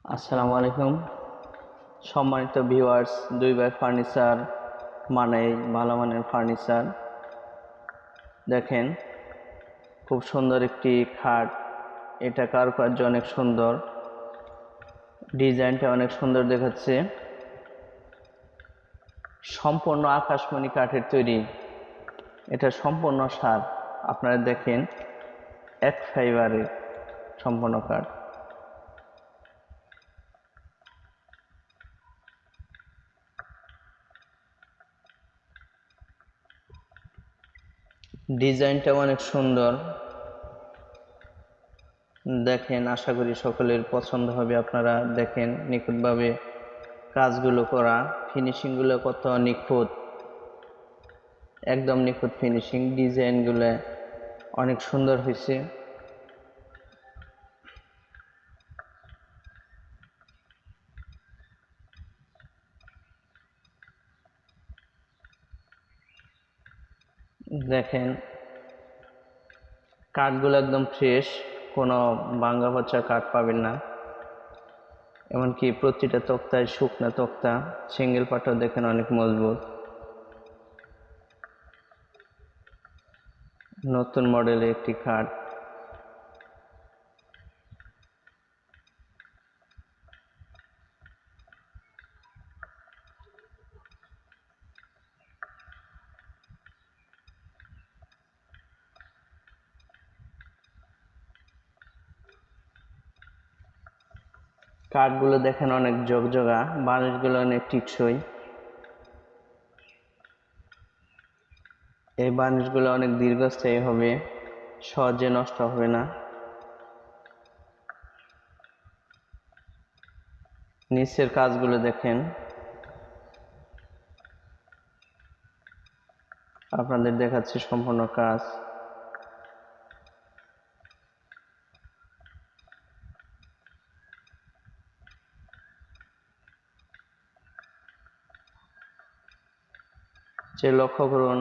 আসসালামু আলাইকুম সম্মানিত ভিউয়ার্স। দুই বাই ফার্নিচার মানে ভালো মানের ফার্নিচার। দেখেন খুব সুন্দর একটি খাট। এটা কারুকার্য অনেক সুন্দর, ডিজাইনটা অনেক সুন্দর দেখাচ্ছে। সম্পূর্ণ আকাশমণি কাঠের তৈরি। এটা সম্পূর্ণ সার। আপনারা দেখেন এক ফাইবারের সম্পূর্ণ কাঠ। ডিজাইনটা অনেক সুন্দর। দেখেন, আশা করি সকলের পছন্দ হবে। আপনারা দেখেন নিখুঁতভাবে কাজগুলো করা, ফিনিশিংগুলো কত নিখুঁত, একদম নিখুঁত ফিনিশিং। ডিজাইনগুলো অনেক সুন্দর হয়েছে। দেখেন কাঠগুলো একদম ফ্রেশ, কোনো ভাঙা পচা কাঠ পাবেন না। এমনকি প্রতিটা তক্তায় শুকনা তক্তা। সিঙ্গেল পাটাও দেখেন অনেক মজবুত, নতুন মডেলের একটি খাট। কাঠগুলো দেখেন অনেক জগজগা, বাঁশগুলো অনেক টিকসই। এই বাঁশগুলো অনেক দীর্ঘস্থায়ী হবে, সহজে নষ্ট হবে না। নিচের কাজগুলো দেখেন, আপনাদের দেখাচ্ছি সম্পূর্ণ কাজ। যে লক্ষ্য করুন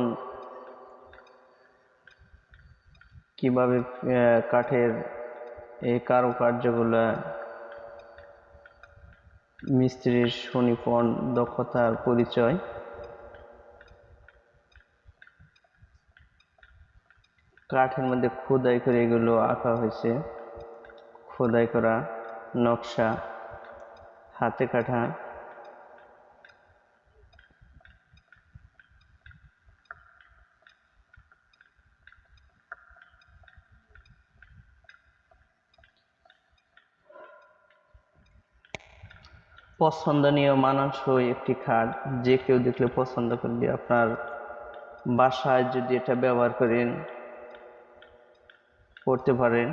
কিভাবে কাঠের এই কারুকার্যগুলো, মিস্ত্রির সুনিপুণ দক্ষতার পরিচয়। কাঠের মধ্যে খোদাই করে এগুলো আঁকা হয়েছে, খোদাই করা নকশা, হাতে কাটা। পছন্দনীয় মানানসই একটি খাট, যে কেউ দেখলে পছন্দ করবে। আপনার বাসায় যদি এটা ব্যবহার করতে পারেন।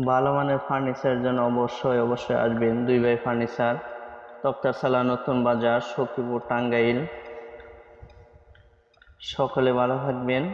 ভালো মানের ফার্নিচারের জন্য অবশ্যই আসবেন দুই বাই ফার্নিচার, তক্তারসালা, নতুন বাজার, সখীপুর, টাঙ্গাইল। সকলে ভালো থাকবেন।